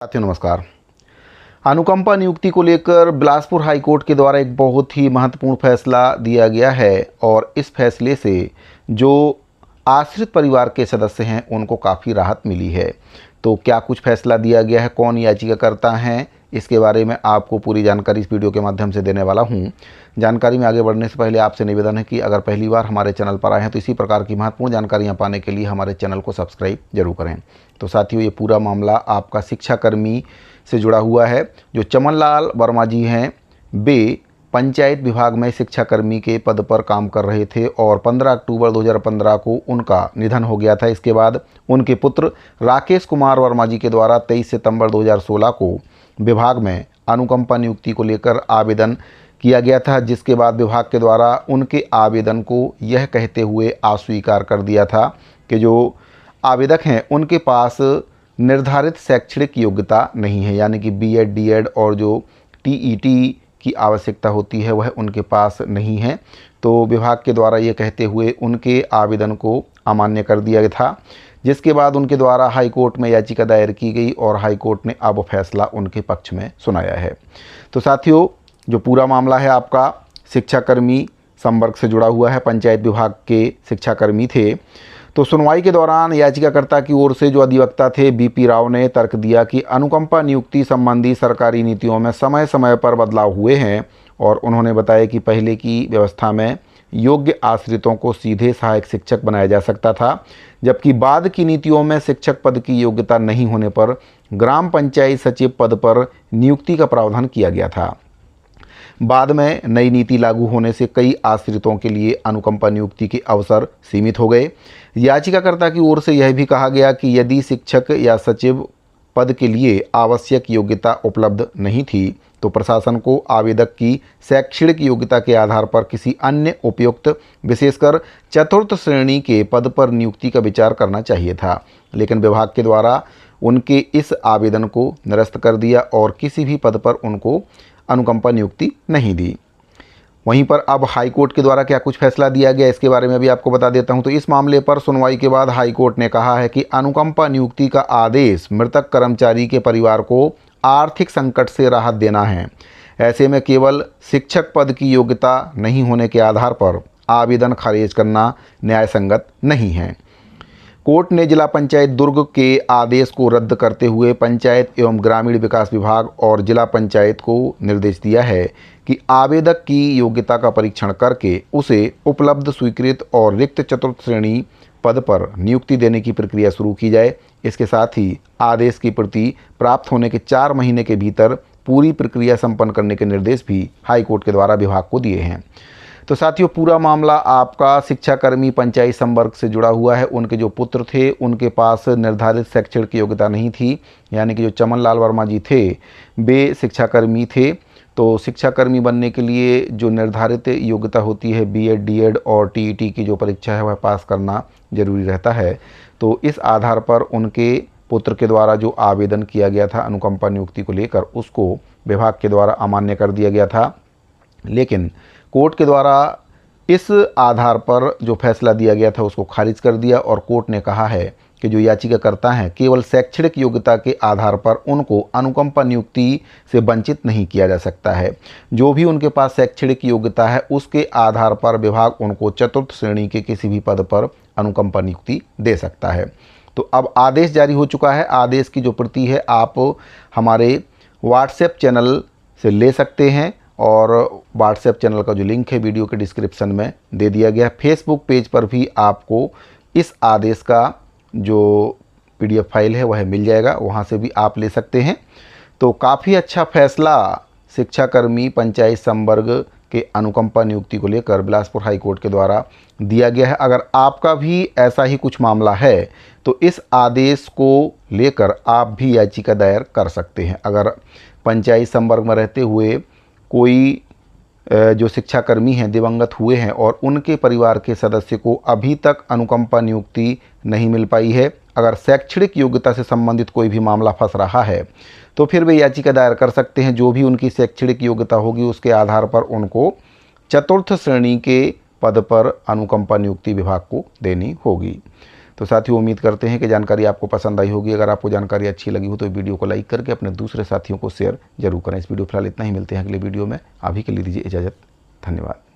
साथियों नमस्कार। अनुकंपा नियुक्ति को लेकर बिलासपुर हाईकोर्ट के द्वारा एक बहुत ही महत्वपूर्ण फैसला दिया गया है और इस फैसले से जो आश्रित परिवार के सदस्य हैं उनको काफ़ी राहत मिली है। तो क्या कुछ फैसला दिया गया है, कौन याचिकाकर्ता हैं, इसके बारे में आपको पूरी जानकारी इस वीडियो के माध्यम से देने वाला हूं। जानकारी में आगे बढ़ने से पहले आपसे निवेदन है कि अगर पहली बार हमारे चैनल पर आए हैं तो इसी प्रकार की महत्वपूर्ण जानकारियां पाने के लिए हमारे चैनल को सब्सक्राइब जरूर करें। तो साथियों, ये पूरा मामला आपका शिक्षाकर्मी से जुड़ा हुआ है। जो चमनलाल वर्मा जी हैं, वे पंचायत विभाग में शिक्षाकर्मी के पद पर काम कर रहे थे और 15 अक्टूबर 2015 को उनका निधन हो गया था। इसके बाद उनके पुत्र राकेश कुमार वर्मा जी के द्वारा 23 सितंबर 2016 को विभाग में अनुकंपा नियुक्ति को लेकर आवेदन किया गया था, जिसके बाद विभाग के द्वारा उनके आवेदन को यह कहते हुए अस्वीकार कर दिया था कि जो आवेदक हैं उनके पास निर्धारित शैक्षणिक योग्यता नहीं है, यानी कि बीएड, डीएड और जो टीईटी की आवश्यकता होती है वह उनके पास नहीं है। तो विभाग के द्वारा ये कहते हुए उनके आवेदन को अमान्य कर दिया गया था, जिसके बाद उनके द्वारा हाईकोर्ट में याचिका दायर की गई और हाईकोर्ट ने अब फैसला उनके पक्ष में सुनाया है। तो साथियों, जो पूरा मामला है आपका शिक्षाकर्मी संवर्ग से जुड़ा हुआ है, पंचायत विभाग के शिक्षाकर्मी थे। तो सुनवाई के दौरान याचिकाकर्ता की ओर से जो अधिवक्ता थे बीपी राव ने तर्क दिया कि अनुकंपा नियुक्ति संबंधी सरकारी नीतियों में समय समय पर बदलाव हुए हैं और उन्होंने बताया कि पहले की व्यवस्था में योग्य आश्रितों को सीधे सहायक शिक्षक बनाया जा सकता था, जबकि बाद की नीतियों में शिक्षक पद की योग्यता नहीं होने पर ग्राम पंचायत सचिव पद पर नियुक्ति का प्रावधान किया गया था। बाद में नई नीति लागू होने से कई आश्रितों के लिए अनुकंपा नियुक्ति के अवसर सीमित हो गए। याचिकाकर्ता की ओर से यह भी कहा गया कि यदि शिक्षक या सचिव पद के लिए आवश्यक योग्यता उपलब्ध नहीं थी तो प्रशासन को आवेदक की शैक्षणिक योग्यता के आधार पर किसी अन्य उपयुक्त, विशेषकर चतुर्थ श्रेणी के पद पर नियुक्ति का विचार करना चाहिए था, लेकिन विभाग के द्वारा उनके इस आवेदन को निरस्त कर दिया और किसी भी पद पर उनको अनुकंपा नियुक्ति नहीं दी। वहीं पर अब हाईकोर्ट के द्वारा क्या कुछ फैसला दिया गया, इसके बारे में भी आपको बता देता हूं। तो इस मामले पर सुनवाई के बाद हाईकोर्ट ने कहा है कि अनुकंपा नियुक्ति का आदेश मृतक कर्मचारी के परिवार को आर्थिक संकट से राहत देना है। ऐसे में केवल शिक्षक पद की योग्यता नहीं होने के आधार पर आवेदन खारिज करना न्याय संगत नहीं है। कोर्ट ने जिला पंचायत दुर्ग के आदेश को रद्द करते हुए पंचायत एवं ग्रामीण विकास विभाग और जिला पंचायत को निर्देश दिया है कि आवेदक की योग्यता का परीक्षण करके उसे उपलब्ध, स्वीकृत और रिक्त चतुर्थ श्रेणी पद पर नियुक्ति देने की प्रक्रिया शुरू की जाए। इसके साथ ही आदेश की प्रति प्राप्त होने के 4 महीने के भीतर पूरी प्रक्रिया संपन्न करने के निर्देश भी हाईकोर्ट के द्वारा विभाग को दिए हैं। तो साथियों, पूरा मामला आपका शिक्षाकर्मी पंचायत संवर्ग से जुड़ा हुआ है। उनके जो पुत्र थे उनके पास निर्धारित शैक्षणिक योग्यता नहीं थी, यानी कि जो चमनलाल वर्मा जी थे वे शिक्षाकर्मी थे। तो शिक्षाकर्मी बनने के लिए जो निर्धारित योग्यता होती है बीएड, डीएड और टीईटी की जो परीक्षा है वह पास करना जरूरी रहता है। तो इस आधार पर उनके पुत्र के द्वारा जो आवेदन किया गया था अनुकंपा नियुक्ति को लेकर, उसको विभाग के द्वारा अमान्य कर दिया गया था, लेकिन कोर्ट के द्वारा इस आधार पर जो फैसला दिया गया था उसको खारिज कर दिया और कोर्ट ने कहा है कि जो याचिकाकर्ता हैं केवल शैक्षणिक योग्यता के आधार पर उनको अनुकंपा नियुक्ति से वंचित नहीं किया जा सकता है। जो भी उनके पास शैक्षणिक योग्यता है उसके आधार पर विभाग उनको चतुर्थ श्रेणी के किसी भी पद पर अनुकंपा नियुक्ति दे सकता है। तो अब आदेश जारी हो चुका है। आदेश की जो प्रति है आप हमारे व्हाट्सएप चैनल से ले सकते हैं और व्हाट्सएप चैनल का जो लिंक है वीडियो के डिस्क्रिप्शन में दे दिया गया है। फेसबुक पेज पर भी आपको इस आदेश का जो पीडीएफ फाइल है वह मिल जाएगा, वहां से भी आप ले सकते हैं। तो काफ़ी अच्छा फैसला शिक्षाकर्मी पंचायत संवर्ग के अनुकंपा नियुक्ति को लेकर बिलासपुर हाईकोर्ट के द्वारा दिया गया है। अगर आपका भी ऐसा ही कुछ मामला है तो इस आदेश को लेकर आप भी याचिका दायर कर सकते हैं। अगर पंचायत संवर्ग में रहते हुए कोई जो शिक्षाकर्मी हैं दिवंगत हुए हैं और उनके परिवार के सदस्य को अभी तक अनुकंपा नियुक्ति नहीं मिल पाई है, अगर शैक्षणिक योग्यता से संबंधित कोई भी मामला फंस रहा है तो फिर वे याचिका दायर कर सकते हैं। जो भी उनकी शैक्षणिक योग्यता होगी उसके आधार पर उनको चतुर्थ श्रेणी के पद पर अनुकंपा नियुक्ति विभाग को देनी होगी। तो साथियों, उम्मीद करते हैं कि जानकारी आपको पसंद आई होगी। अगर आपको जानकारी अच्छी लगी हो तो वीडियो को लाइक करके अपने दूसरे साथियों को शेयर जरूर करें। इस वीडियो फिलहाल इतना ही, मिलते हैं अगले वीडियो में। अभी के लिए दीजिए इजाज़त। धन्यवाद।